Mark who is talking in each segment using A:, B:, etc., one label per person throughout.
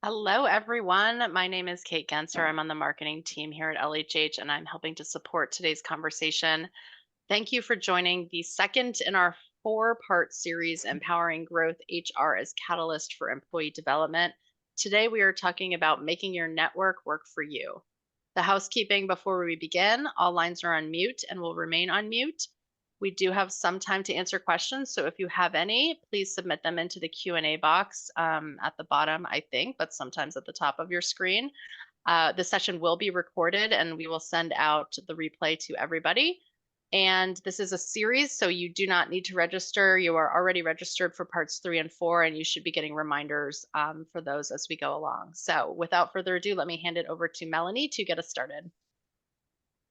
A: Hello, everyone. My name is Kate Genser. I'm on the marketing team here at LHH, and I'm helping to support today's conversation. Thank you for joining the second in our four-part series, Empowering Growth HR as Catalyst for Employee Development. Today, we are talking about making your network work for you. The housekeeping before we begin, all lines are on mute and will remain on mute. We do have some time to answer questions, so if you have any, please submit them into the Q&A box at the bottom, I think, but sometimes at the top of your screen. The session will be recorded and we will send out the replay to everybody. And this is a series, so you do not need to register. You are already registered for parts 3 and 4, and you should be getting reminders for those as we go along. So without further ado, let me hand it over to Melanie to get us started.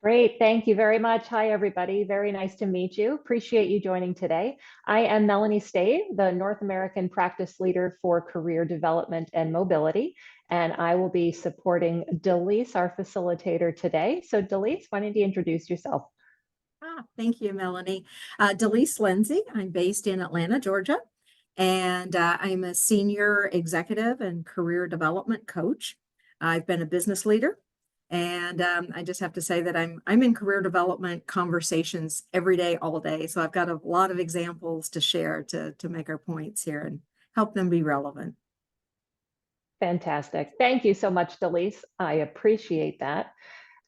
B: Great, thank you very much. Hi, everybody. Very nice to meet you. Appreciate you joining today. I am Melanie Stave, the North American Practice Leader for Career Development and Mobility, and I will be supporting Delise, our facilitator today. So Delise, why don't you introduce yourself?
C: Thank you, Melanie. Delise Lindsay. I'm based in Atlanta, Georgia, and I'm a senior executive and career development coach. I've been a business leader, and I just have to say that I'm in career development conversations every day, all day. So I've got a lot of examples to share to make our points here and help them be relevant.
B: Fantastic. Thank you so much, Delise. I appreciate that.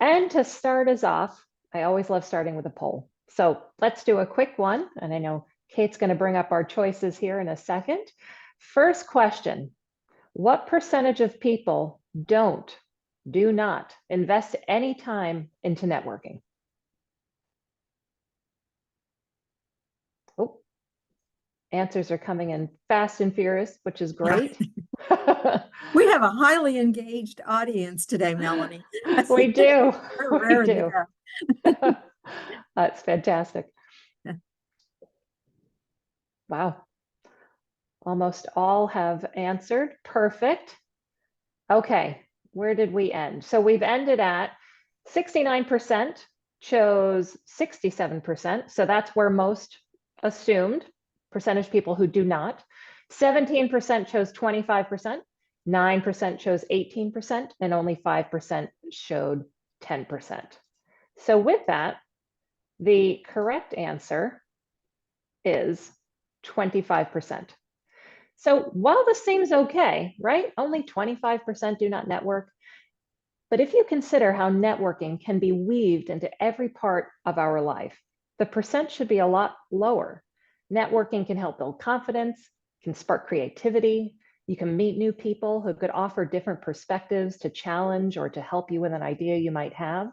B: And to start us off, I always love starting with a poll. So let's do a quick one. And I know Kate's going to bring up our choices here in a second. First question, what percentage of people do not invest any time into networking? Oh, answers are coming in fast and furious, which is great.
C: We have a highly engaged audience today, Melanie.
B: We do.
C: We do.
B: That's fantastic. Wow. Almost all have answered. Perfect. Okay, where did we end? So we've ended at 69% chose 67%. So that's where most assumed percentage people who do not. 17% chose 25%, 9% chose 18%, and only 5% showed 10%. So with that, the correct answer is 25%. So while this seems okay, right? Only 25% do not network. But if you consider how networking can be weaved into every part of our life, the percent should be a lot lower. Networking can help build confidence, can spark creativity. You can meet new people who could offer different perspectives to challenge or to help you with an idea you might have.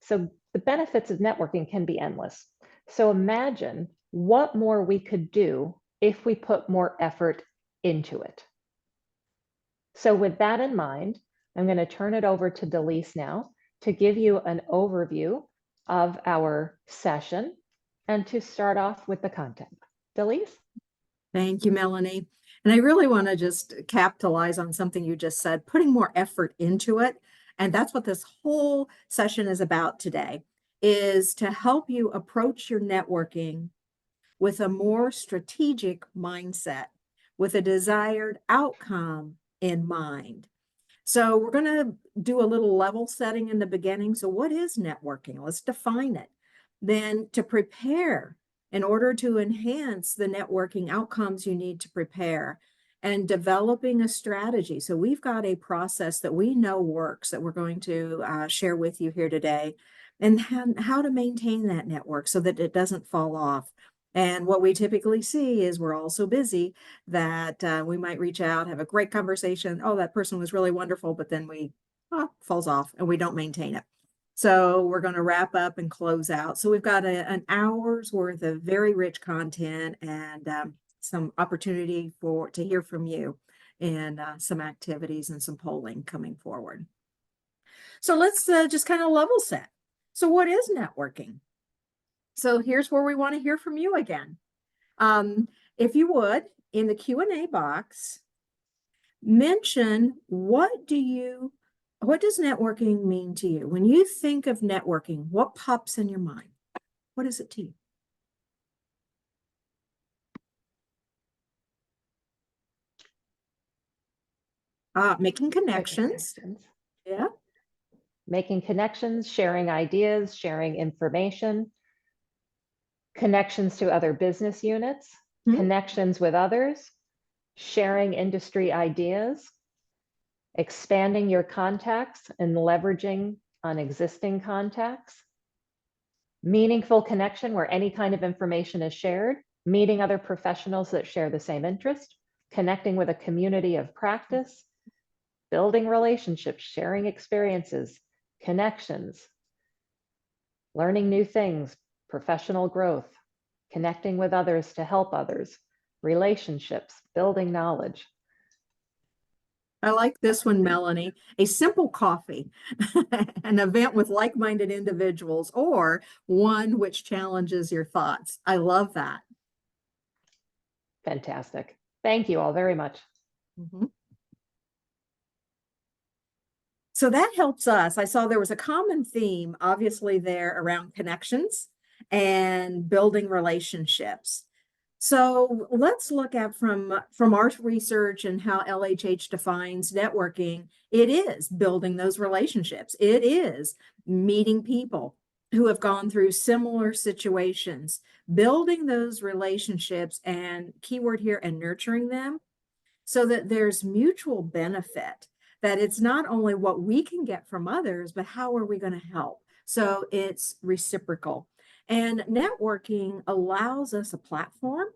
B: So the benefits of networking can be endless. So imagine what more we could do if we put more effort into it. So with that in mind, I'm going to turn it over to Delise now to give you an overview of our session and to start off with the content. Delise?
C: Thank you, Melanie. And I really want to just capitalize on something you just said, putting more effort into it. And that's what this whole session is about today, is to help you approach your networking with a more strategic mindset, with a desired outcome in mind. So we're going to do a little level setting in the beginning. So what is networking? Let's define it. Then to prepare, in order to enhance the networking outcomes you need to prepare, and developing a strategy. So we've got a process that we know works that we're going to share with you here today, and how to maintain that network so that it doesn't fall off. And what we typically see is we're all so busy that we might reach out, have a great conversation. Oh, that person was really wonderful, but then we falls off and we don't maintain it. So we're going to wrap up and close out. So we've got an hour's worth of very rich content and some opportunity to hear from you and some activities and some polling coming forward. So let's just kind of level set. So what is networking? So here's where we want to hear from you again. If you would, in the Q&A box, mention what does networking mean to you? When you think of networking, what pops in your mind? What is it to you? Making connections. Yeah.
B: Making connections, sharing ideas, sharing information, connections to other business units, connections with others, sharing industry ideas, expanding your contacts and leveraging on existing contacts, meaningful connection where any kind of information is shared, meeting other professionals that share the same interest, connecting with a community of practice, building relationships, sharing experiences, connections, learning new things, professional growth, connecting with others to help others, relationships, building knowledge.
C: I like this one, Melanie. A simple coffee, an event with like-minded individuals, or one which challenges your thoughts. I love that.
B: Fantastic. Thank you all very much.
C: So that helps us. I saw there was a common theme, obviously, there around connections and building relationships. So let's look at from our research and how LHH defines networking. It is building those relationships. It is meeting people who have gone through similar situations, building those relationships, and keyword here, and nurturing them so that there's mutual benefit, that it's not only what we can get from others, but how are we going to help? So it's reciprocal. And networking allows us a platform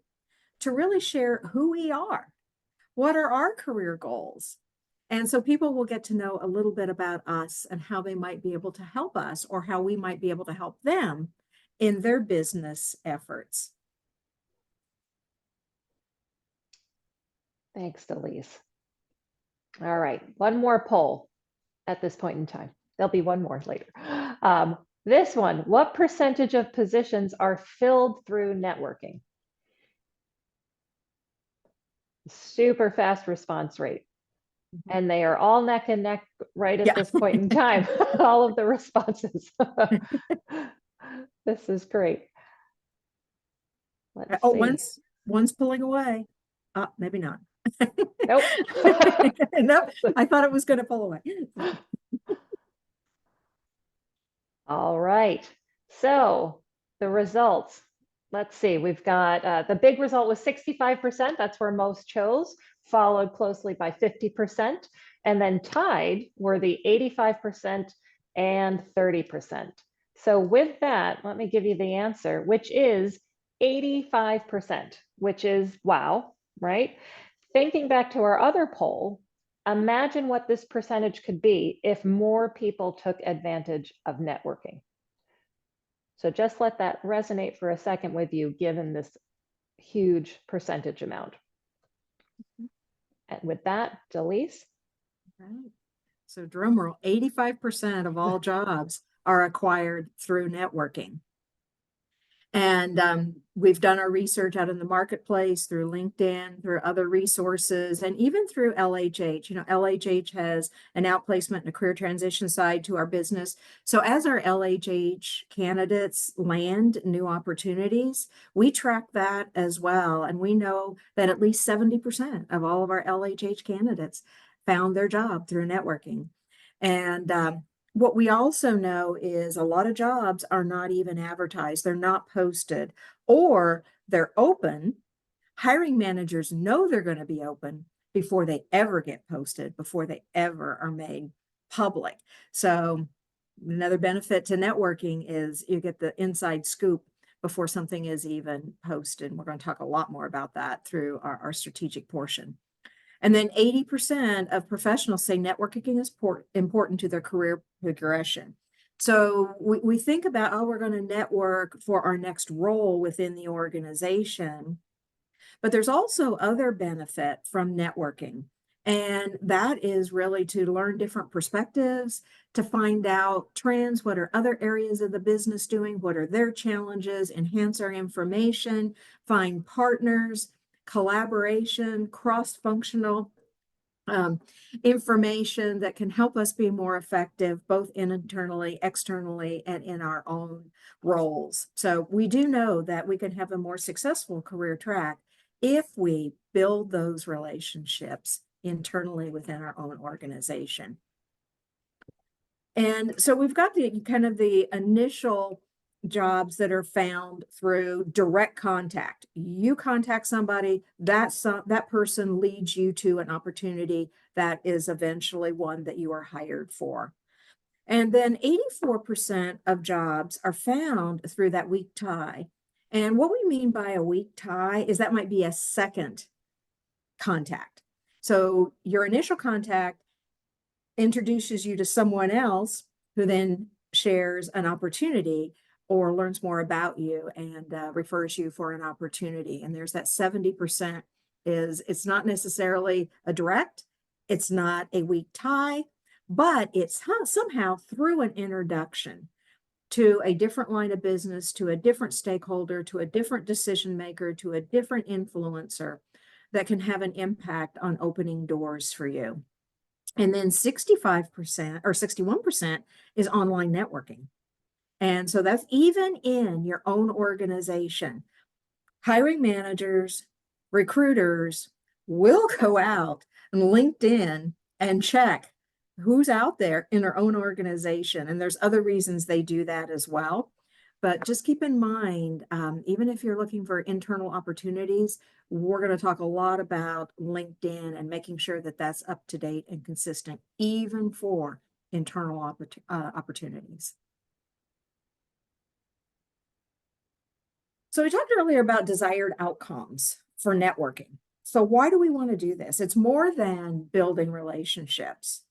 C: to really share who we are. What are our career goals? And so people will get to know a little bit about us and how they might be able to help us or how we might be able to help them in their business efforts.
B: Thanks, Delise. All right, one more poll at this point in time. There'll be one more later. This one, what percentage of positions are filled through networking? Super fast response rate. And they are all neck and neck right at this point in time, all of the responses. This is great. Let's see.
C: One's pulling away. Maybe not.
B: Nope.
C: Nope. I thought it was going to pull away.
B: All right. So the results, let's see, we've got the big result was 65%. That's where most chose, followed closely by 50%. And then tied were the 85% and 30%. So with that, let me give you the answer, which is 85%, which is wow, right? Thinking back to our other poll, imagine what this percentage could be if more people took advantage of networking. So just let that resonate for a second with you, given this huge percentage amount. And with that, Delise.
C: Right. So drum roll, 85% of all jobs are acquired through networking. And we've done our research out in the marketplace through LinkedIn, through other resources, and even through LHH. You know, LHH has an outplacement and a career transition side to our business. So as our LHH candidates land new opportunities, we track that as well. And we know that at least 70% of all of our LHH candidates found their job through networking. And what we also know is a lot of jobs are not even advertised. They're not posted, or they're open. Hiring managers know they're going to be open before they ever get posted, before they ever are made public. So another benefit to networking is you get the inside scoop before something is even posted. And we're going to talk a lot more about that through our strategic portion. And then 80% of professionals say networking is important to their career progression. So we think about, oh, we're going to network for our next role within the organization. But there's also other benefit from networking. And that is really to learn different perspectives, to find out trends, what are other areas of the business doing, what are their challenges, enhance our information, find partners, collaboration, cross-functional information that can help us be more effective, both internally, externally, and in our own roles. So we do know that we can have a more successful career track if we build those relationships internally within our own organization. And so we've got the kind of the initial jobs that are found through direct contact. You contact somebody, that person leads you to an opportunity that is eventually one that you are hired for. And then 84% of jobs are found through that weak tie. And what we mean by a weak tie is that might be a second contact. So your initial contact introduces you to someone else who then shares an opportunity or learns more about you and refers you for an opportunity. And there's that 70% is it's not necessarily a direct, it's not a weak tie, but it's somehow through an introduction to a different line of business, to a different stakeholder, to a different decision maker, to a different influencer that can have an impact on opening doors for you. And then 65% or 61% is online networking. And so that's even in your own organization. Hiring managers, recruiters will go out and LinkedIn and check who's out there in their own organization. And there's other reasons they do that as well. But just keep in mind, even if you're looking for internal opportunities, we're going to talk a lot about LinkedIn and making sure that that's up to date and consistent, even for internal opportunities. So we talked earlier about desired outcomes for networking. So why do we want to do this? It's more than building relationships.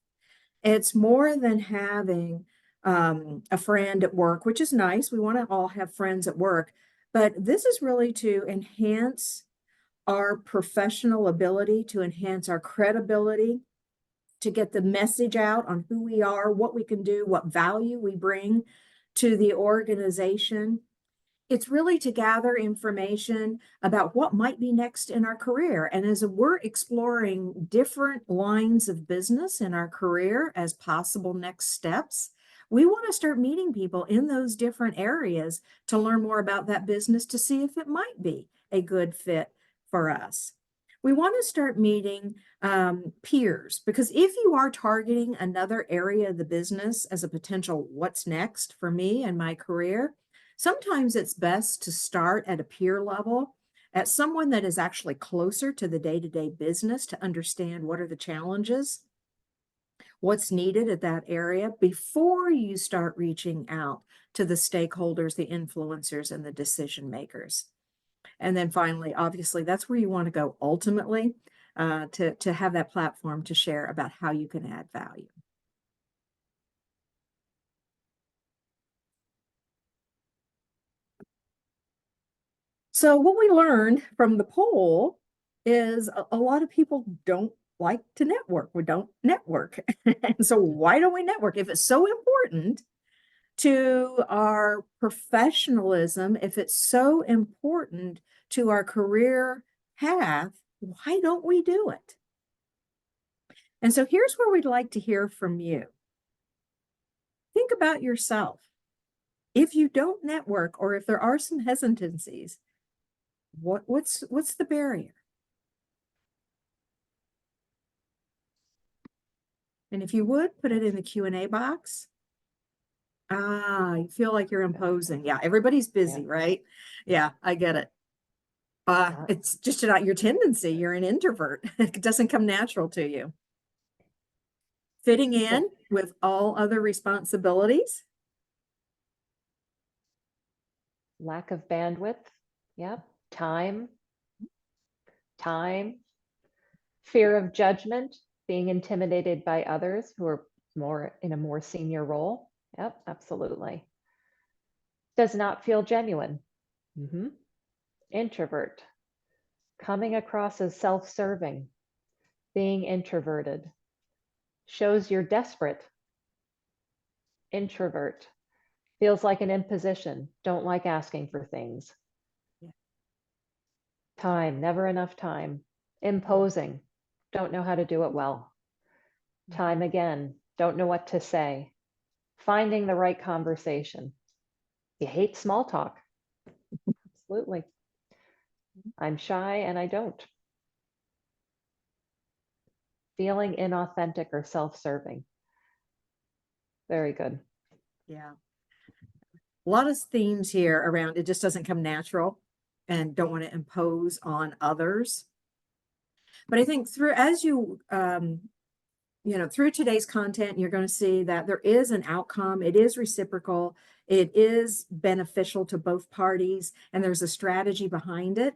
C: It's more than having a friend at work, which is nice. We want to all have friends at work, but this is really to enhance our professional ability, to enhance our credibility, to get the message out on who we are, what we can do, what value we bring to the organization. It's really to gather information about what might be next in our career. And as we're exploring different lines of business in our career as possible next steps, we want to start meeting people in those different areas to learn more about that business to see if it might be a good fit for us. We want to start meeting peers, because if you are targeting another area of the business as a potential what's next for me and my career, sometimes it's best to start at a peer level, at someone that is actually closer to the day-to-day business to understand what are the challenges, what's needed at that area before you start reaching out to the stakeholders, the influencers, and the decision makers. And then finally, obviously, that's where you want to go ultimately to have that platform to share about how you can add value. So what we learned from the poll is a lot of people don't like to network. We don't network. And so why don't we network? If it's so important to our professionalism, if it's so important to our career path, why don't we do it? And so here's where we'd like to hear from you. Think about yourself. If you don't network, or if there are some hesitancies, what's the barrier? And if you would, put it in the Q&A box. You feel like you're imposing. Yeah, everybody's busy, right? Yeah, I get it. It's just not your tendency. You're an introvert. It doesn't come natural to you. Fitting in with all other responsibilities.
B: Lack of bandwidth. Yep. Time. Fear of judgment, being intimidated by others who are more in a more senior role. Yep, absolutely. Does not feel genuine. Introvert, coming across as self-serving, being introverted, shows you're desperate. Introvert, feels like an imposition, don't like asking for things.
C: Yeah.
B: Time, never enough time. Imposing, don't know how to do it well. Time again, don't know what to say. Finding the right conversation. You hate small talk. Absolutely. I'm shy and I don't. Feeling inauthentic or self-serving. Very good.
C: Yeah. A lot of themes here around it just doesn't come natural and don't want to impose on others. But I think through, as you, through today's content, you're going to see that there is an outcome. It is reciprocal. It is beneficial to both parties, and there's a strategy behind it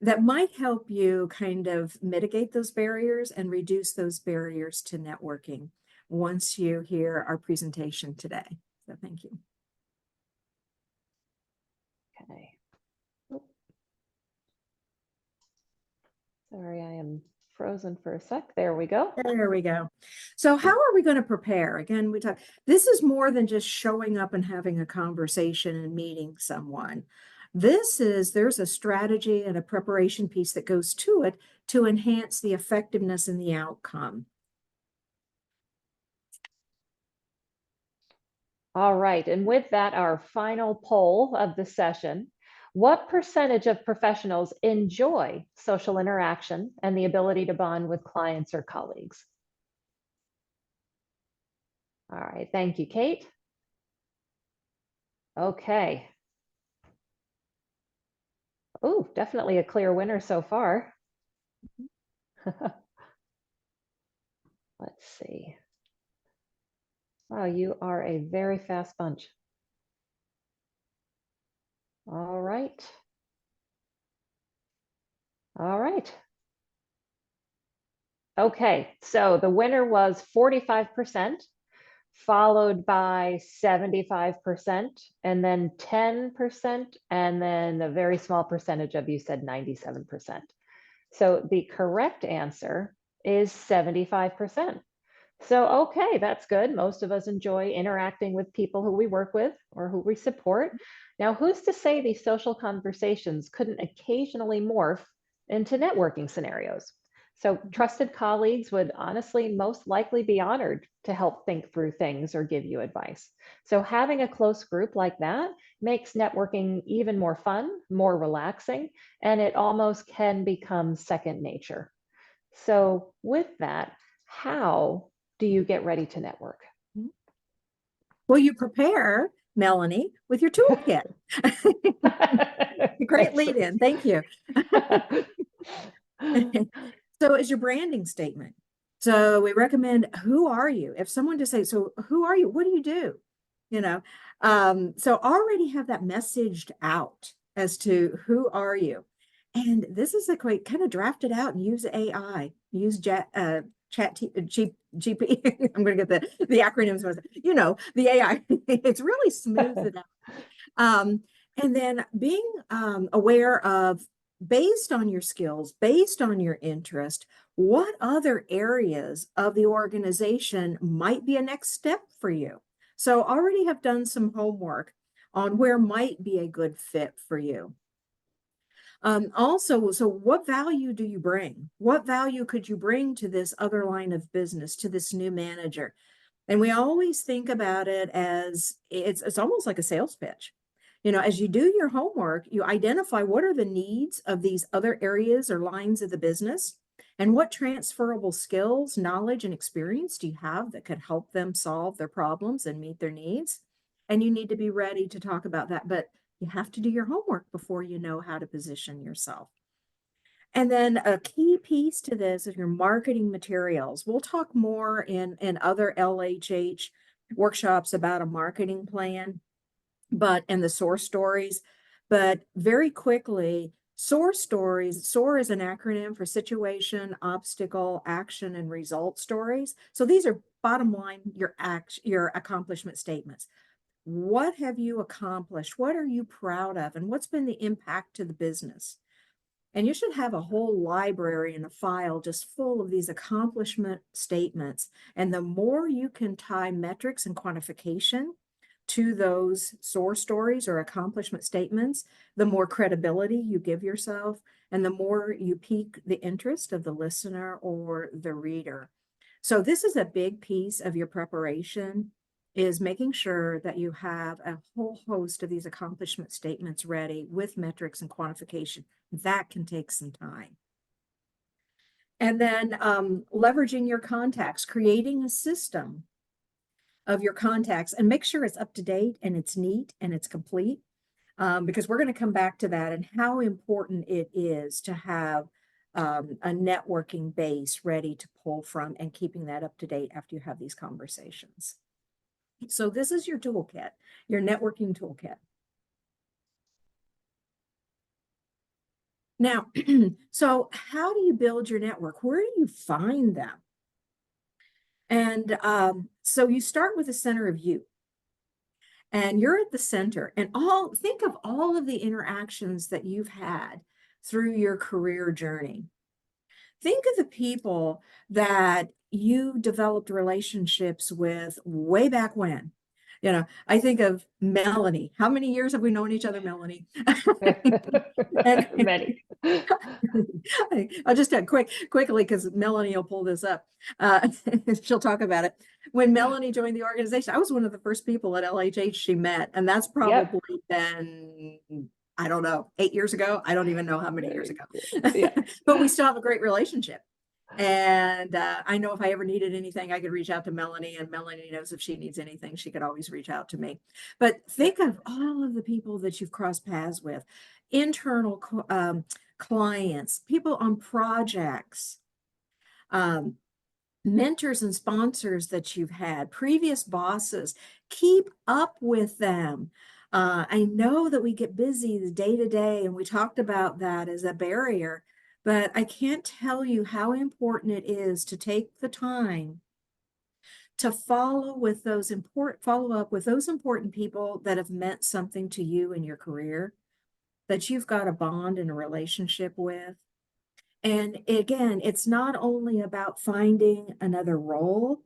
C: that might help you kind of mitigate those barriers and reduce those barriers to networking once you hear our presentation today. So thank you.
B: Okay. Sorry, I am frozen for a sec. There we go.
C: There we go. So how are we going to prepare? Again, this is more than just showing up and having a conversation and meeting someone. There's a strategy and a preparation piece that goes to it to enhance the effectiveness and the outcome.
B: All right, and with that, our final poll of the session. What percentage of professionals enjoy social interaction and the ability to bond with clients or colleagues? All right, thank you, Kate. Okay. Oh, definitely a clear winner so far. Let's see. Wow, you are a very fast bunch. All right. All right. Okay, so the winner was 45%, followed by 75%, and then 10%, and then a very small percentage of you said 97%. So the correct answer is 75%. So, okay, that's good. Most of us enjoy interacting with people who we work with or who we support. Now, who's to say these social conversations couldn't occasionally morph into networking scenarios? So trusted colleagues would honestly most likely be honored to help think through things or give you advice. So having a close group like that makes networking even more fun, more relaxing, and it almost can become second nature. So with that, how do you get ready to network?
C: Well, you prepare, Melanie, with your toolkit. Great lead in. Thank you. So it's your branding statement. So we recommend, who are you? If someone to say, so who are you? What do you do? So already have that messaged out as to who are you. And this is a quick kind of draft it out and use AI, use GP. I'm going to get the acronyms, the AI. It's really smooth it out. And then being aware of, based on your skills, based on your interest, what other areas of the organization might be a next step for you. So already have done some homework on where might be a good fit for you. Also, so what value do you bring? What value could you bring to this other line of business, to this new manager? And we always think about it as it's almost like a sales pitch. As you do your homework, you identify what are the needs of these other areas or lines of the business, and what transferable skills, knowledge, and experience do you have that could help them solve their problems and meet their needs? And you need to be ready to talk about that, but you have to do your homework before you know how to position yourself. And then a key piece to this is your marketing materials. We'll talk more in other LHH workshops about a marketing plan, and the source stories. But very quickly, SOAR stories, SOAR is an acronym for situation, obstacle, action, and result stories. So these are bottom line, your accomplishment statements. What have you accomplished? What are you proud of? And what's been the impact to the business? And you should have a whole library and a file just full of these accomplishment statements. And the more you can tie metrics and quantification to those SOAR stories or accomplishment statements, the more credibility you give yourself and the more you pique the interest of the listener or the reader. So this is a big piece of your preparation, is making sure that you have a whole host of these accomplishment statements ready with metrics and quantification. That can take some time. And then leveraging your contacts, creating a system of your contacts, and make sure it's up to date and it's neat and it's complete, because we're going to come back to that and how important it is to have a networking base ready to pull from and keeping that up to date after you have these conversations. So this is your toolkit, your networking toolkit. Now, so how do you build your network? Where do you find them? And so you start with the center of you. And you're at the center. And think of all of the interactions that you've had through your career journey. Think of the people that you developed relationships with way back when. You know, I think of Melanie. How many years have we known each other, Melanie? And
B: Many.
C: I'll just quickly, because Melanie will pull this up. She'll talk about it. When Melanie joined the organization, I was one of the first people at LHH she met, and that's probably been, I don't know, 8 years ago. I don't even know how many years ago.
B: Yeah.
C: But we still have a great relationship. And I know if I ever needed anything, I could reach out to Melanie, and Melanie knows if she needs anything, she could always reach out to me. But think of all of the people that you've crossed paths with, internal clients, people on projects, mentors and sponsors that you've had, previous bosses. Keep up with them. I know that we get busy the day to day, and we talked about that as a barrier, but I can't tell you how important it is to take the time to follow up with those important people that have meant something to you in your career, that you've got a bond and a relationship with. And again, it's not only about finding another role,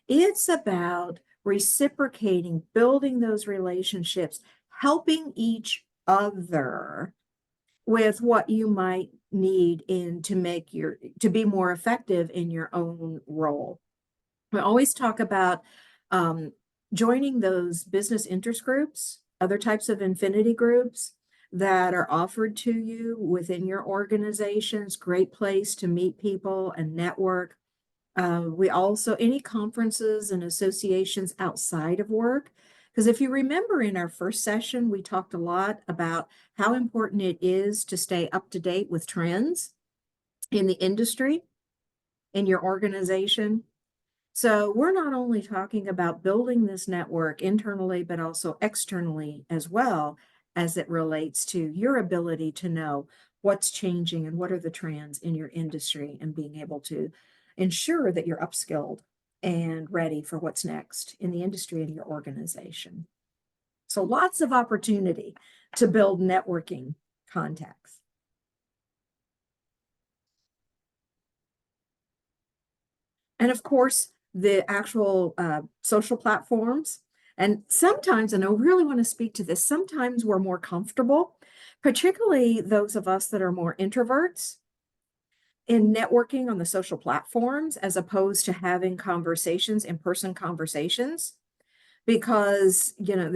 C: it's about reciprocating, building those relationships, helping each other with what you might need to be more effective in your own role. We always talk about joining those business interest groups, other types of infinity groups that are offered to you within your organizations. Great place to meet people and network. We also, any conferences and associations outside of work, because if you remember in our first session, we talked a lot about how important it is to stay up to date with trends in the industry, in your organization. So we're not only talking about building this network internally, but also externally as well, as it relates to your ability to know what's changing and what are the trends in your industry, and being able to ensure that you're upskilled and ready for what's next in the industry and your organization. So lots of opportunity to build networking contacts. And of course, the actual social platforms. And sometimes, and I really want to speak to this, sometimes we're more comfortable, particularly those of us that are more introverts, in networking on the social platforms as opposed to having conversations, in-person conversations. Because, you know,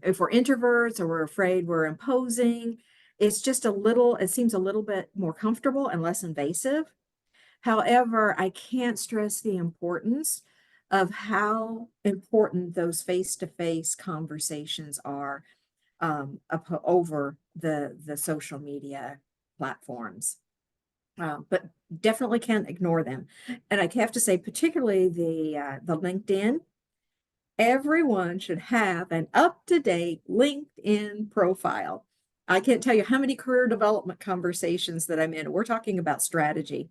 C: if we're introverts or we're afraid we're imposing, it's just it seems a little bit more comfortable and less invasive. However, I can't stress the importance of how important those face-to-face conversations are over the social media platforms. But definitely can't ignore them. And I have to say, particularly the LinkedIn, everyone should have an up-to-date LinkedIn profile. I can't tell you how many career development conversations that I'm in. We're talking about strategy.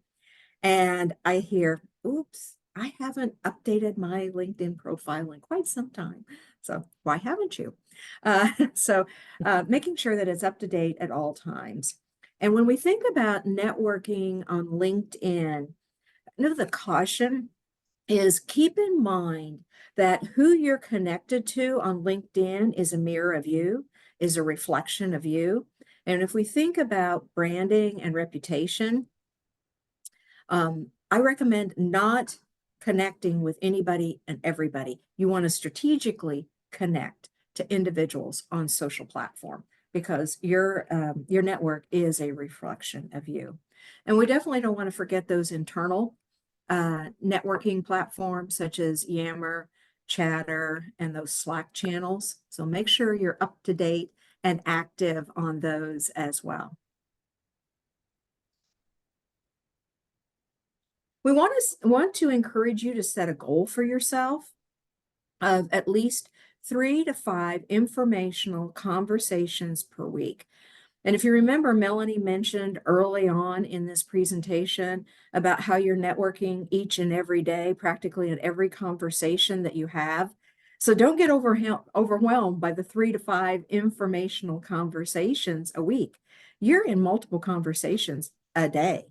C: And I hear, oops, I haven't updated my LinkedIn profile in quite some time. So why haven't you? Making sure that it's up to date at all times. And when we think about networking on LinkedIn, the caution is keep in mind that who you're connected to on LinkedIn is a mirror of you, is a reflection of you. And if we think about branding and reputation, I recommend not connecting with anybody and everybody. You want to strategically connect to individuals on social platform because your network is a reflection of you. And we definitely don't want to forget those internal networking platforms such as Yammer, Chatter, and those Slack channels. So make sure you're up to date and active on those as well. We want to encourage you to set a goal for yourself of at least 3 to 5 informational conversations per week. And if you remember, Melanie mentioned early on in this presentation about how you're networking each and every day, practically in every conversation that you have. So don't get overwhelmed by the 3 to 5 informational conversations a week. You're in multiple conversations a day.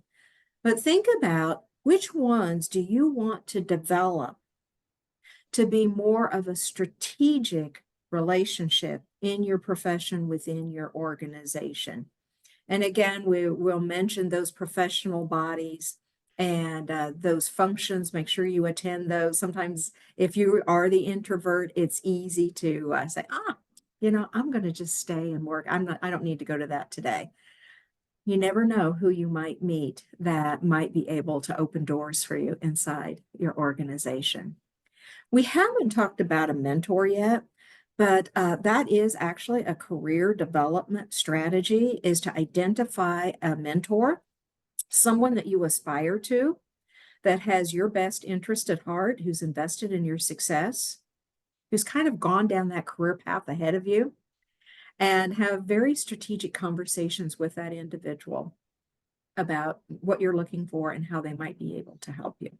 C: But think about which ones do you want to develop to be more of a strategic relationship in your profession within your organization. And again, we will mention those professional bodies and those functions. Make sure you attend those. Sometimes if you are the introvert, it's easy to say, I'm going to just stay and work. I don't need to go to that today. You never know who you might meet that might be able to open doors for you inside your organization. We haven't talked about a mentor yet, but that is actually a career development strategy, is to identify a mentor, someone that you aspire to, that has your best interest at heart, who's invested in your success, who's kind of gone down that career path ahead of you, and have very strategic conversations with that individual about what you're looking for and how they might be able to help you.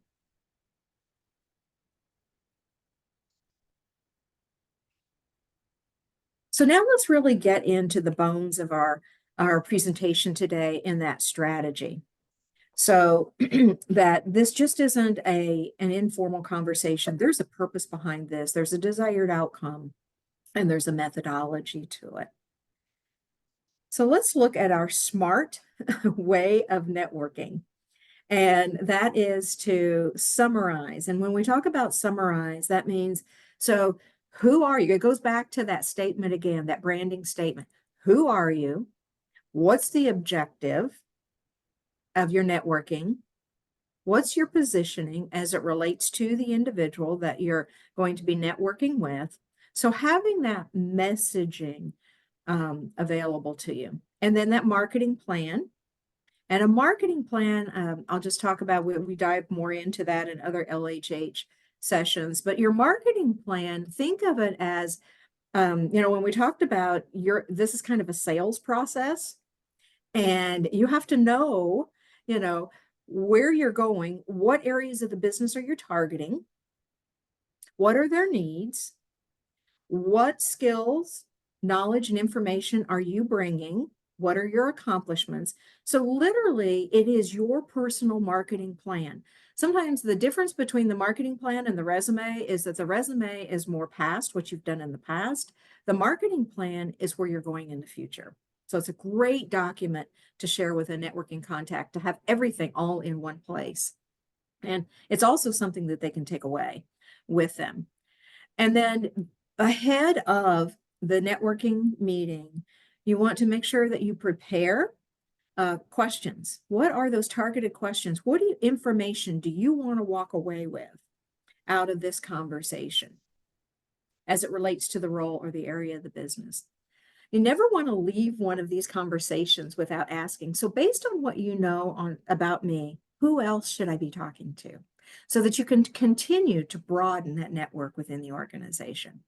C: So now let's really get into the bones of our presentation today in that strategy. So that this just isn't an informal conversation. There's a purpose behind this. There's a desired outcome, and there's a methodology to it. So let's look at our SMART way of networking. And that is to summarize. And when we talk about summarize, that means, so who are you? It goes back to that statement again, that branding statement. Who are you? What's the objective of your networking? What's your positioning as it relates to the individual that you're going to be networking with? So having that messaging available to you. And then that marketing plan. And a marketing plan, I'll just talk about, we dive more into that in other LHH sessions, but your marketing plan, think of it as, when we talked about this is kind of a sales process, and you have to know, where you're going, what areas of the business are you targeting, what are their needs, what skills, knowledge, and information are you bringing? What are your accomplishments? So literally, it is your personal marketing plan. Sometimes the difference between the marketing plan and the resume is that the resume is more past, what you've done in the past. The marketing plan is where you're going in the future. So it's a great document to share with a networking contact, to have everything all in one place. And it's also something that they can take away with them. And then ahead of the networking meeting, you want to make sure that you prepare questions. What are those targeted questions? What information do you want to walk away with out of this conversation as it relates to the role or the area of the business? You never want to leave one of these conversations without asking, so based on what you know about me, who else should I be talking to? So that you can continue to broaden that network within the organization.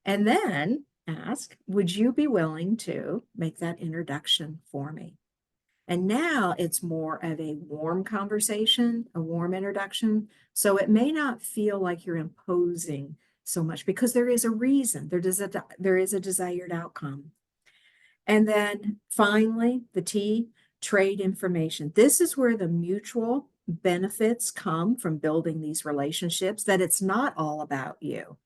C: And then ask, would you be willing to make that introduction for me? And now it's more of a warm conversation, a warm introduction. So it may not feel like you're imposing so much because there is a reason, there is a desired outcome. And then finally, the T, trade information. This is where the mutual benefits come from building these relationships, that it's not all about you.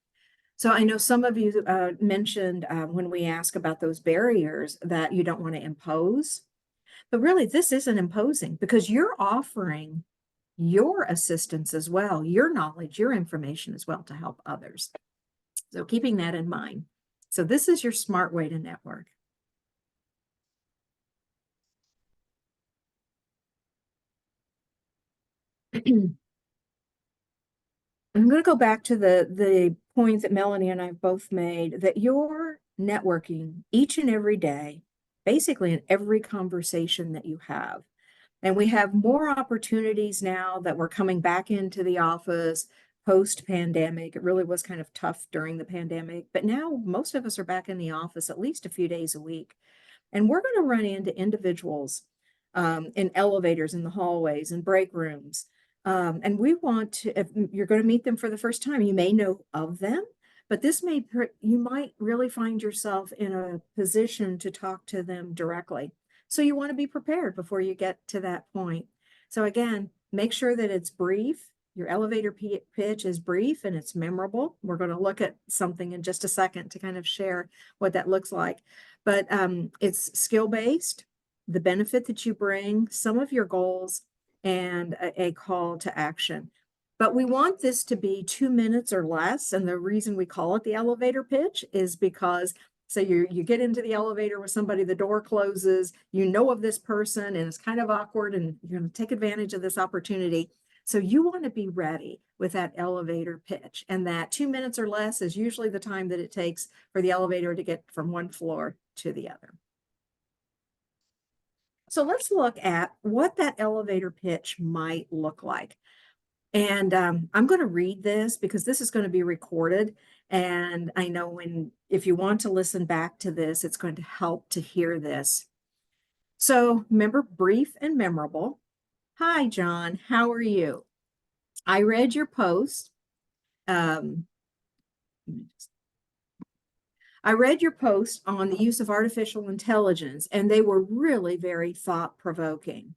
C: So I know some of you mentioned when we ask about those barriers that you don't want to impose, but really this isn't imposing because you're offering your assistance as well, your knowledge, your information as well to help others. So keeping that in mind. So this is your smart way to network. I'm going to go back to the point that Melanie and I both made, that you're networking each and every day, basically in every conversation that you have. And we have more opportunities now that we're coming back into the office post-pandemic. It really was kind of tough during the pandemic, but now most of us are back in the office at least a few days a week. And we're going to run into individuals in elevators, in the hallways, in break rooms. And we want to, if you're going to meet them for the first time, you may know of them, but you might really find yourself in a position to talk to them directly. So you want to be prepared before you get to that point. So again, make sure that it's brief. Your elevator pitch is brief and it's memorable. We're going to look at something in just a second to kind of share what that looks like. But it's skill-based, the benefit that you bring, some of your goals, and a call to action. But we want this to be 2 minutes or less. And the reason we call it the elevator pitch is because so you get into the elevator with somebody, the door closes, you know of this person, and it's kind of awkward, and you're going to take advantage of this opportunity. So you want to be ready with that elevator pitch. And that 2 minutes or less is usually the time that it takes for the elevator to get from one floor to the other. So let's look at what that elevator pitch might look like. And I'm going to read this because this is going to be recorded. And I know if you want to listen back to this, it's going to help to hear this. So remember, brief and memorable. Hi, John. How are you? I read your post. I read your post on the use of artificial intelligence, and they were really very thought-provoking.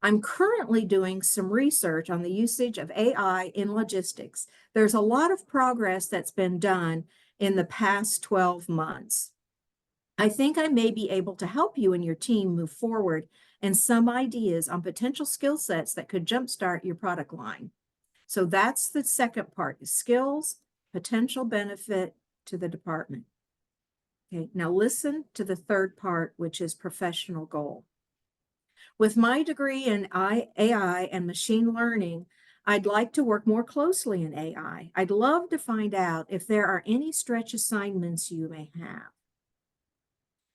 C: I'm currently doing some research on the usage of AI in logistics. There's a lot of progress that's been done in the past 12 months. I think I may be able to help you and your team move forward and some ideas on potential skill sets that could jumpstart your product line. So that's the second part, skills, potential benefit to the department. Okay, now listen to the third part, which is professional goal. With my degree in AI and machine learning, I'd like to work more closely in AI. I'd love to find out if there are any stretch assignments you may have.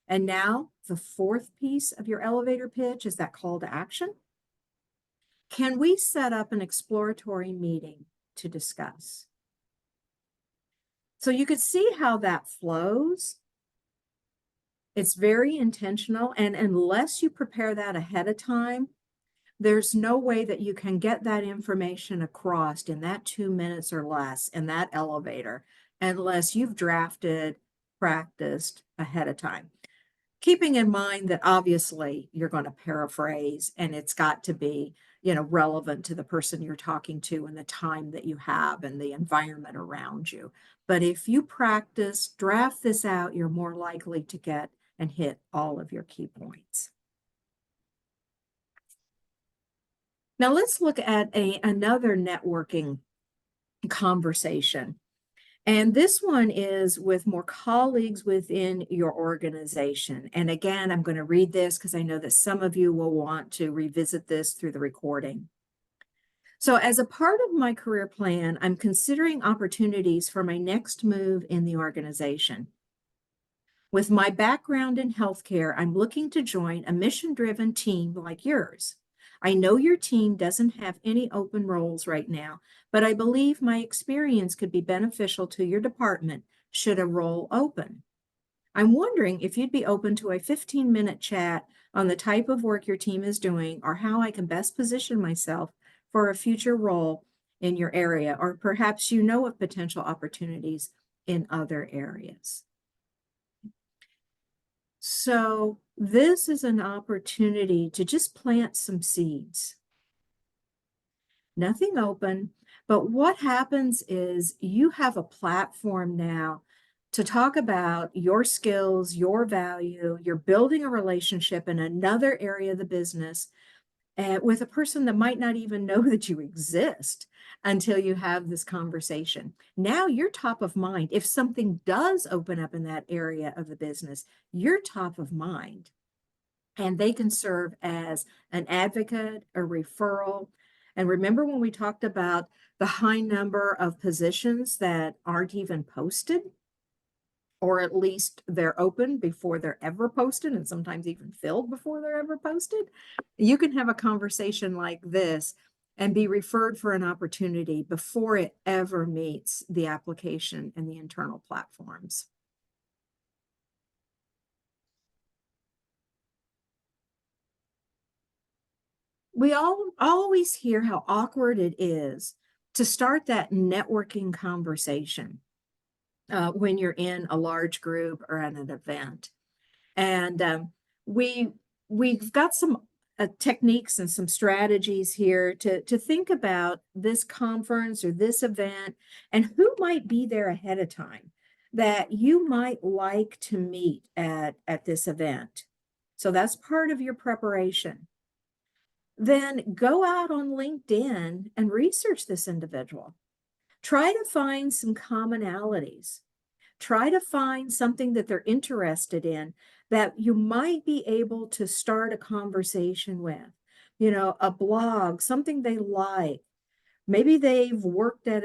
C: And now the fourth piece of your elevator pitch is that call to action. Can we set up an exploratory meeting to discuss? So you could see how that flows. It's very intentional. And unless you prepare that ahead of time, there's no way that you can get that information across in that 2 minutes or less in that elevator unless you've drafted, practiced ahead of time. Keeping in mind that obviously you're going to paraphrase and it's got to be, relevant to the person you're talking to and the time that you have and the environment around you. But if you practice, draft this out, you're more likely to get and hit all of your key points. Now let's look at another networking conversation. And this one is with more colleagues within your organization. And again, I'm going to read this because I know that some of you will want to revisit this through the recording. So as a part of my career plan, I'm considering opportunities for my next move in the organization. With my background in healthcare, I'm looking to join a mission-driven team like yours. I know your team doesn't have any open roles right now, but I believe my experience could be beneficial to your department should a role open. I'm wondering if you'd be open to a 15-minute chat on the type of work your team is doing or how I can best position myself for a future role in your area, or perhaps you know of potential opportunities in other areas. So this is an opportunity to just plant some seeds. Nothing open, but what happens is you have a platform now to talk about your skills, your value. You're building a relationship in another area of the business with a person that might not even know that you exist until you have this conversation. Now you're top of mind. If something does open up in that area of the business, you're top of mind. And they can serve as an advocate, a referral. And remember when we talked about the high number of positions that aren't even posted? Or at least they're open before they're ever posted, and sometimes even filled before they're ever posted. You can have a conversation like this and be referred for an opportunity before it ever meets the application and the internal platforms. We all always hear how awkward it is to start that networking conversation when you're in a large group or at an event. And we we've got some techniques and some strategies here to think about this conference or this event and who might be there ahead of time that you might like to meet at this event. So that's part of your preparation. Then go out on LinkedIn and research this individual. Try to find some commonalities. Try to find something that they're interested in that you might be able to start a conversation with. You know, a blog, something they like. Maybe they've worked at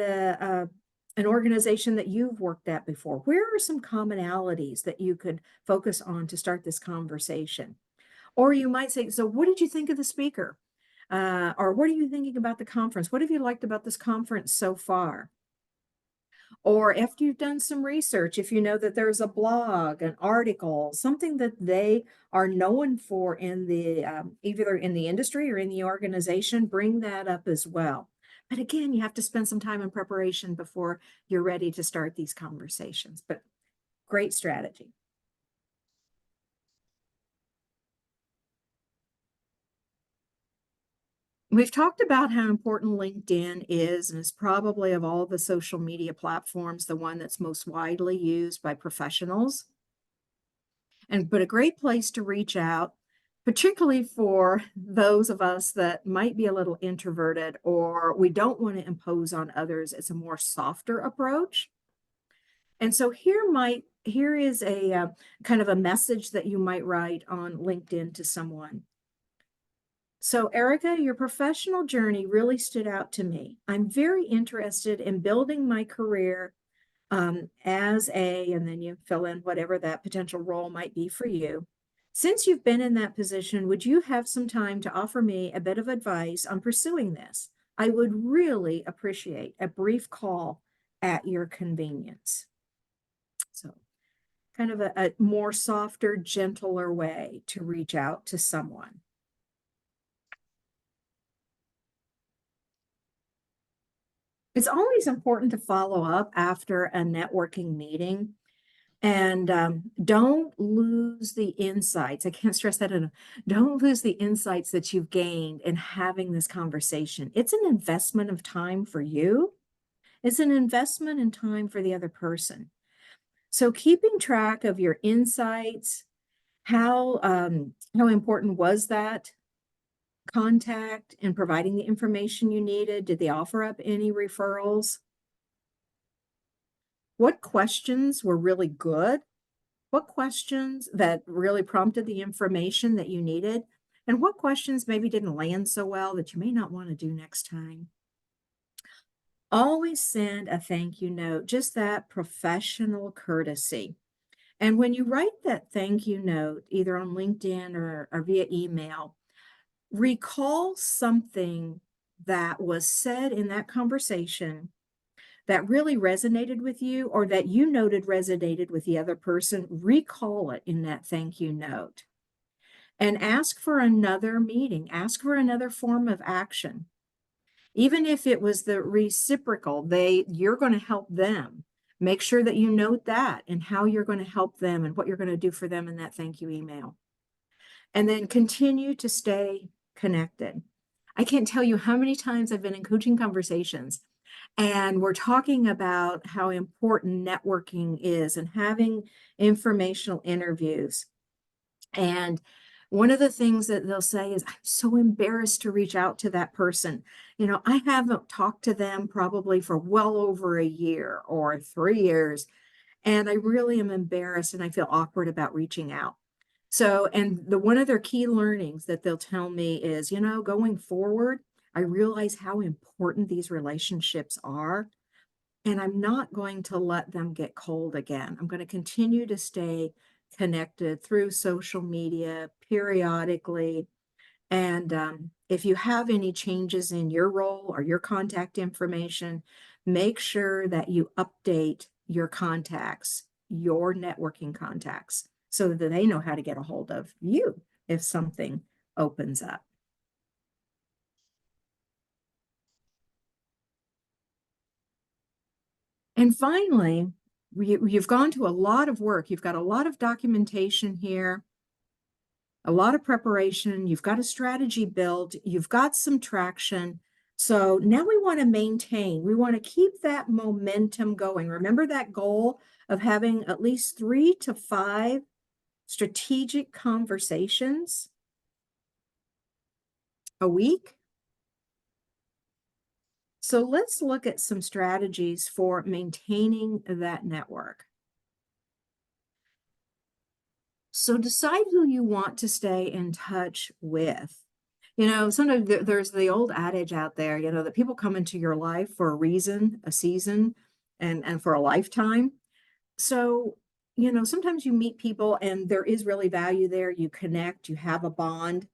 C: an organization that you've worked at before. Where are some commonalities that you could focus on to start this conversation? Or you might say, so what did you think of the speaker? Or what are you thinking about the conference? What have you liked about this conference so far? Or after you've done some research, if you know that there's a blog, an article, something that they are known for in the either in the industry or in the organization, bring that up as well. But again, you have to spend some time in preparation before you're ready to start these conversations. But great strategy. We've talked about how important LinkedIn is, and it's probably of all the social media platforms, the one that's most widely used by professionals. But a great place to reach out, particularly for those of us that might be a little introverted or we don't want to impose on others. It's a more softer approach. And so here is a kind of a message that you might write on LinkedIn to someone. So, Erica, your professional journey really stood out to me. I'm very interested in building my career as and then you fill in whatever that potential role might be for you. Since you've been in that position, would you have some time to offer me a bit of advice on pursuing this? I would really appreciate a brief call at your convenience. So, kind of a more softer, gentler way to reach out to someone. It's always important to follow up after a networking meeting and don't lose the insights. I can't stress that enough. Don't lose the insights that you've gained in having this conversation. It's an investment of time for you. It's an investment in time for the other person. So keeping track of your insights, how important was that contact in providing the information you needed? Did they offer up any referrals? What questions were really good? What questions that really prompted the information that you needed? And what questions maybe didn't land so well that you may not want to do next time? Always send a thank you note, just that professional courtesy. And when you write that thank you note, either on LinkedIn or via email, recall something that was said in that conversation that really resonated with you or that you noted resonated with the other person, recall it in that thank you note and ask for another meeting, ask for another form of action. Even if it was the reciprocal, you're going to help them. Make sure that you note that and how you're going to help them and what you're going to do for them in that thank you email. And then continue to stay connected. I can't tell you how many times I've been in coaching conversations and we're talking about how important networking is and having informational interviews. And one of the things that they'll say is, I'm so embarrassed to reach out to that person. I haven't talked to them probably for well over a year or 3 years. And I really am embarrassed and I feel awkward about reaching out. So, and one of their key learnings that they'll tell me is, going forward, I realize how important these relationships are. And I'm not going to let them get cold again. I'm going to continue to stay connected through social media periodically. And if you have any changes in your role or your contact information, make sure that you update your contacts, your networking contacts, so that they know how to get a hold of you if something opens up. And finally, you've gone to a lot of work. You've got a lot of documentation here, a lot of preparation. You've got a strategy built. You've got some traction. So now we want to maintain, we want to keep that momentum going. Remember that goal of having at least 3 to 5 strategic conversations a week? So let's look at some strategies for maintaining that network. So decide who you want to stay in touch with. Sometimes there's the old adage out there, that people come into your life for a reason, a season, and for a lifetime. So, sometimes you meet people and there is really value there. You connect, you have a bond.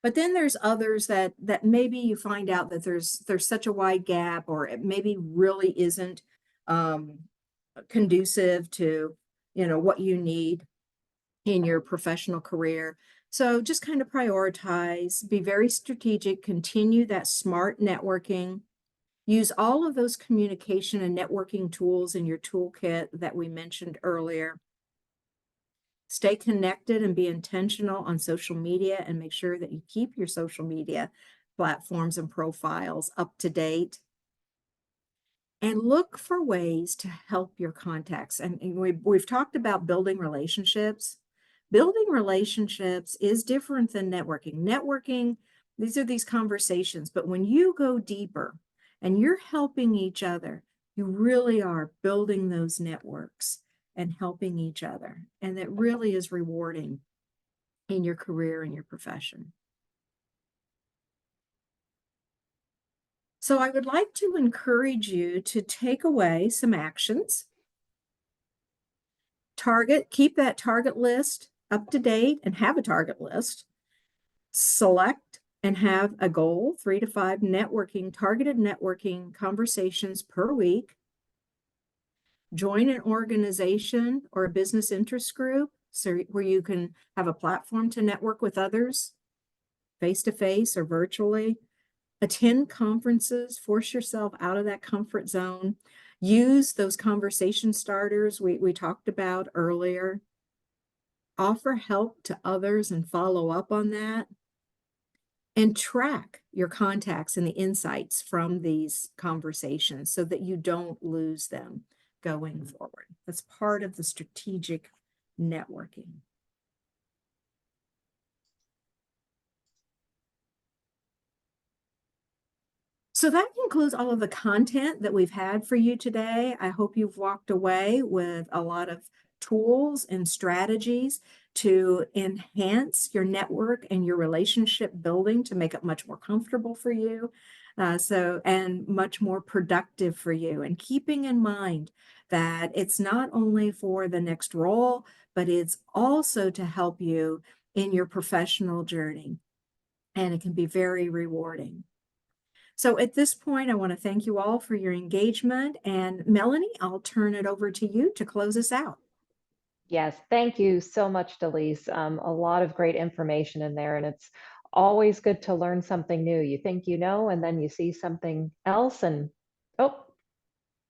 C: But then there's others that maybe you find out that there's such a wide gap, or it maybe really isn't um, conducive to, what you need in your professional career. So just kind of prioritize, be very strategic, continue that smart networking, use all of those communication and networking tools in your toolkit that we mentioned earlier. Stay connected and be intentional on social media and make sure that you keep your social media platforms and profiles up to date. And look for ways to help your contacts. And we've talked about building relationships. Building relationships is different than networking. Networking, these are these conversations, but when you go deeper and you're helping each other, you really are building those networks and helping each other. And that really is rewarding in your career and your profession. So I would like to encourage you to take away some actions. Keep that target list up to date and have a target list. Select and have a goal, 3 to 5 targeted networking conversations per week. Join an organization or a business interest group where you can have a platform to network with others, face-to-face or virtually. Attend conferences, force yourself out of that comfort zone. Use those conversation starters we talked about earlier. Offer help to others and follow up on that. And track your contacts and the insights from these conversations so that you don't lose them going forward. That's part of the strategic networking. So that concludes all of the content that we've had for you today. I hope you've walked away with a lot of tools and strategies to enhance your network and your relationship building to make it much more comfortable for you. And much more productive for you. And keeping in mind that it's not only for the next role, but it's also to help you in your professional journey. And it can be very rewarding. So at this point, I want to thank you all for your engagement. And Melanie, I'll turn it over to you to close us out.
B: Yes, thank you so much, Delise. A lot of great information in there, and it's always good to learn something new. You think you know, and then you see something else, and oh,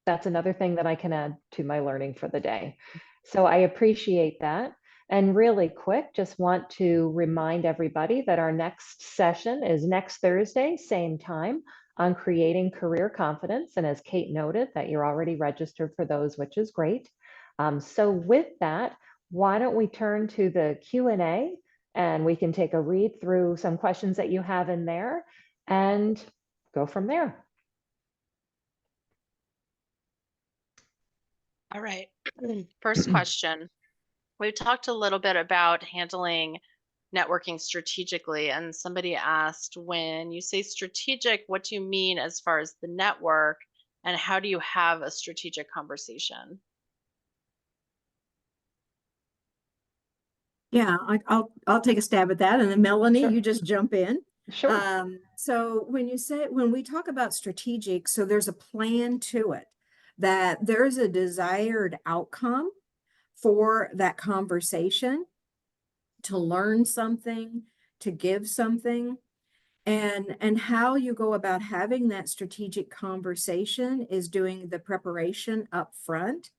B: that's another thing that I can add to my learning for the day. So I appreciate that. And really quick, just want to remind everybody that our next session is next Thursday, same time, on creating career confidence. And as Kate noted, that you're already registered for those, which is great. So with that, why don't we turn to the Q&A and we can take a read through some questions that you have in there and go from there.
A: All right. First question. We've talked a little bit about handling networking strategically, and somebody asked, when you say strategic, what do you mean as far as the network, and how do you have a strategic conversation?
C: Yeah, I'll take a stab at that, and then Melanie,
B: Sure.
C: you just jump in.
B: Sure.
C: So when we talk about strategic, so there's a plan to it, that there's a desired outcome for that conversation, to learn something, to give something, and how you go about having that strategic conversation is doing the preparation up front,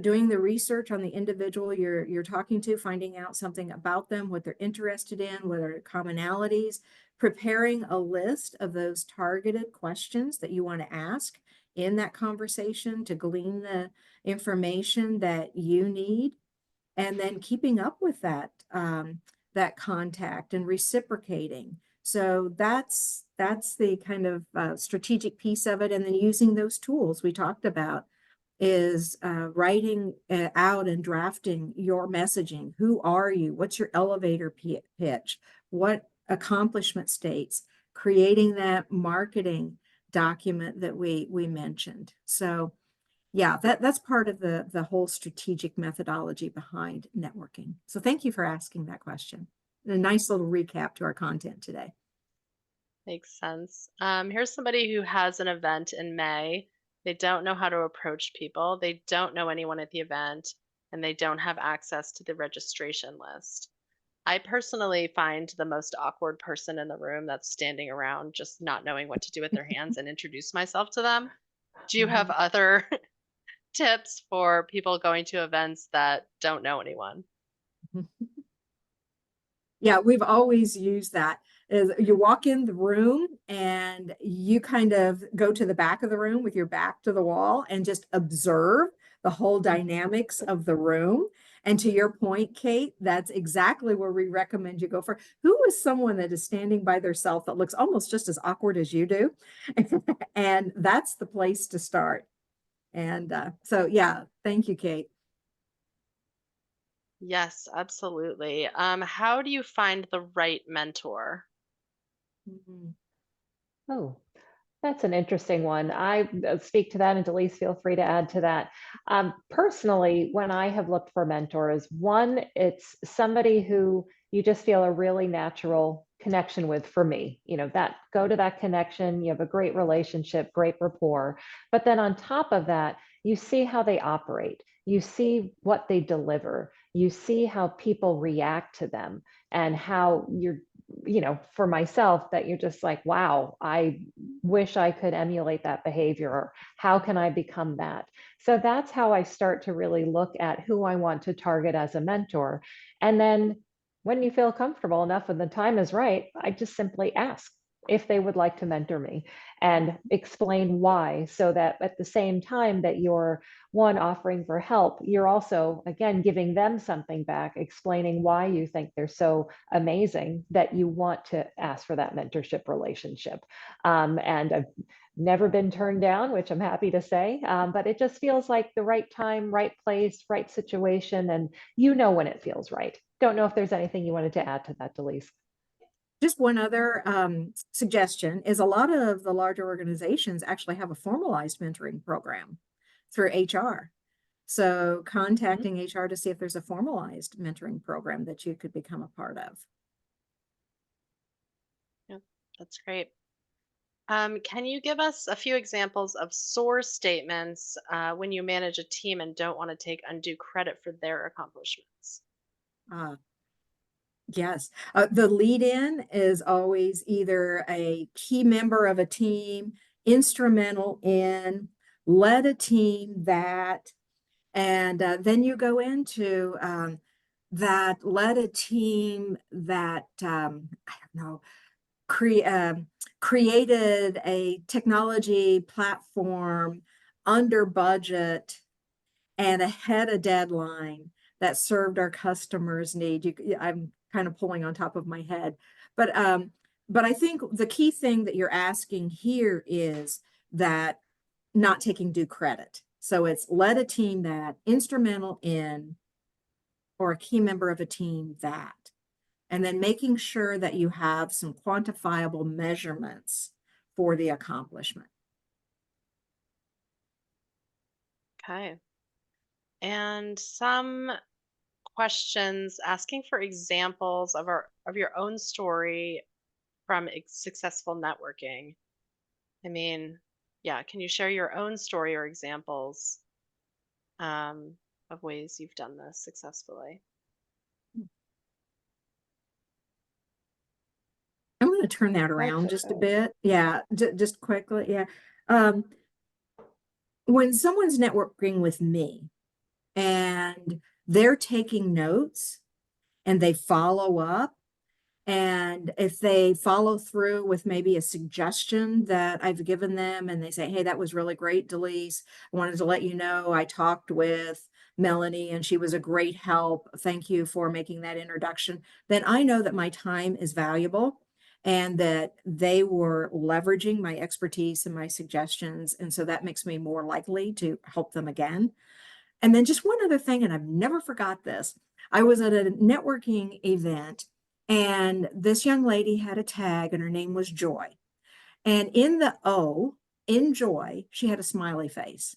C: doing the research on the individual you're talking to, finding out something about them, what they're interested in, what are commonalities, preparing a list of those targeted questions that you want to ask in that conversation to glean the information that you need, and then keeping up with that contact and reciprocating. So that's the kind of strategic piece of it, and then using those tools we talked about is writing out and drafting your messaging. Who are you? What's your elevator pitch? What accomplishment states? Creating that marketing document that we mentioned. So yeah, that's part of the whole strategic methodology behind networking. So thank you for asking that question. A nice little recap to our content today.
A: Makes sense. Here's somebody who has an event in May. They don't know how to approach people. They don't know anyone at the event, and they don't have access to the registration list. I personally find the most awkward person in the room that's standing around just not knowing what to do with their hands and introduce myself to them. Do you have other tips for people going to events that don't know anyone?
C: Yeah, we've always used that. Is you walk in the room and you kind of go to the back of the room with your back to the wall and just observe the whole dynamics of the room. And to your point, Kate, that's exactly where we recommend you go for. Who is someone that is standing by themselves that looks almost just as awkward as you do? And that's the place to start. And so, yeah, thank you, Kate.
A: Yes, absolutely. How do you find the right mentor?
C: Mhm.
B: Oh, that's an interesting one. I speak to that, and Delise, feel free to add to that. Personally, when I have looked for mentors, one, it's somebody who you just feel a really natural connection with. For me, that go to that connection, you have a great relationship, great rapport. But then on top of that, you see how they operate, you see what they deliver, you see how people react to them, and how for myself, that you're just like, wow, I wish I could emulate that behavior, or how can I become that? So that's how I start to really look at who I want to target as a mentor. And then when you feel comfortable enough and the time is right, I just simply ask if they would like to mentor me and explain why, so that at the same time that you're one offering for help, you're also again giving them something back, explaining why you think they're so amazing that you want to ask for that mentorship relationship. And I've never been turned down, which I'm happy to say, but it just feels like the right time, right place, right situation, and when it feels right. Don't know if there's anything you wanted to add to that, Delise.
C: Just one other suggestion is a lot of the larger organizations actually have a formalized mentoring program through HR. So contacting HR to see if there's a formalized mentoring program that you could become a part of.
A: Yeah, that's great. Can you give us a few examples of source statements when you manage a team and don't want to take undue credit for their accomplishments?
C: Uh, yes. The lead in is always either a key member of a team, instrumental in, led a team that, and then you go into that led a team that, I don't know, cre created a technology platform under budget and ahead of deadline that served our customers' need. I'm kind of pulling on top of my head, but I think the key thing that you're asking here is that not taking due credit. So it's led a team that, instrumental in, or a key member of a team that, and then making sure that you have some quantifiable measurements for the accomplishment.
A: Okay. And some questions asking for examples of your own story from successful networking. I mean, yeah, can you share your own story or examples of ways you've done this successfully?
C: I'm going to turn that around just a
B: Okay.
C: bit. Yeah, just quickly. Yeah. Um, when someone's networking with me and they're taking notes and they follow up, and if they follow through with maybe a suggestion that I've given them and they say, hey, that was really great, Delise. I wanted to let you know I talked with Melanie and she was a great help. Thank you for making that introduction. Then I know that my time is valuable and that they were leveraging my expertise and my suggestions. And so that makes me more likely to help them again. And then just one other thing, and I've never forgot this. I was at a networking event and this young lady had a tag and her name was Joy. And in the O, in Joy, she had a smiley face.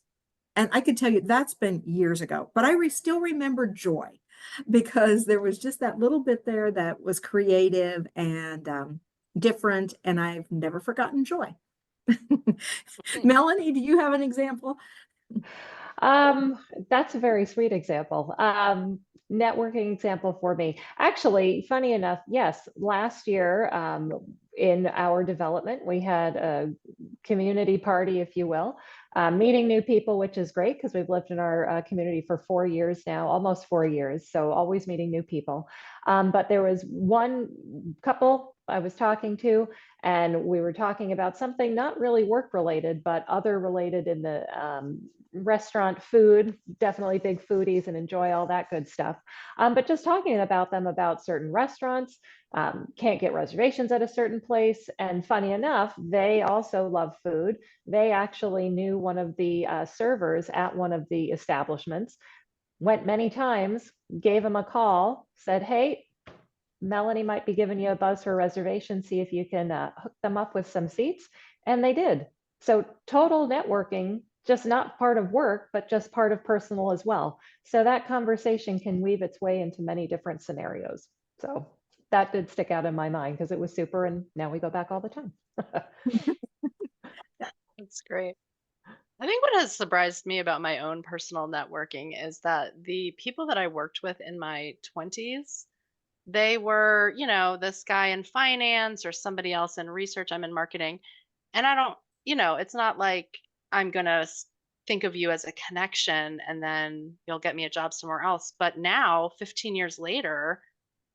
C: And I can tell you that's been years ago, but still remember Joy because there was just that little bit there that was creative and different. And I've never forgotten Joy. Melanie, do you have an example?
B: Um, that's a very sweet example. Networking example for me. Actually, funny enough, yes, last year in our development, we had a community party, if you will, meeting new people, which is great because we've lived in our community for 4 years now, almost 4 years. So always meeting new people. But there was one couple I was talking to, and we were talking about something not really work related, but other related in the restaurant food, definitely big foodies and enjoy all that good stuff. But just talking about them about certain restaurants, can't get reservations at a certain place. And funny enough, they also love food. They actually knew one of the servers at one of the establishments, went many times, gave him a call, said, hey, Melanie might be giving you a buzz for a reservation. See if you can hook them up with some seats. And they did. So total networking, just not part of work, but just part of personal as well. So that conversation can weave its way into many different scenarios. So that did stick out in my mind because it was super. And now we go back all the time.
A: That's great. I think what has surprised me about my own personal networking is that the people that I worked with in my 20s, they were, this guy in finance or somebody else in research. I'm in marketing. And I don't, it's not like I'm going to think of you as a connection and then you'll get me a job somewhere else. But now, 15 years later,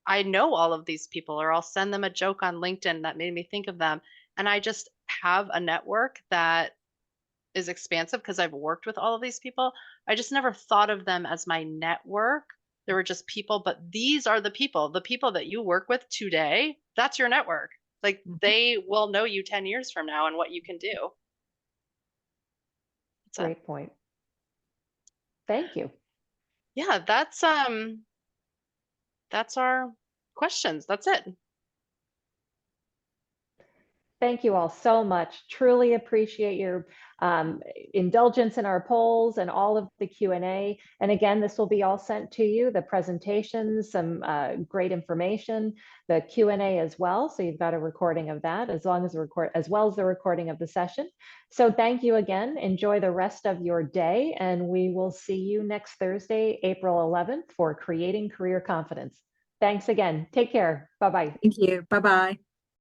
A: I know all of these people, or I'll send them a joke on LinkedIn that made me think of them. And I just have a network that is expansive because I've worked with all of these people. I just never thought of them as my network. There were just people, but these are the people that you work with today, that's your network. Like they will know you 10 years from now and what you can do. That's it.
B: Great point. Thank you.
A: Yeah, that's our questions. That's it.
B: Thank you all so much. Truly appreciate your indulgence in our polls and all of the Q&A. And again, this will be all sent to you, the presentations, some great information, the Q&A as well. So you've got a recording of that as well as the recording of the session. So thank you again. Enjoy the rest of your day, and we will see you next Thursday, April 11th for Creating Career Confidence. Thanks again. Take care. Bye-bye.
C: Thank you. Bye-bye.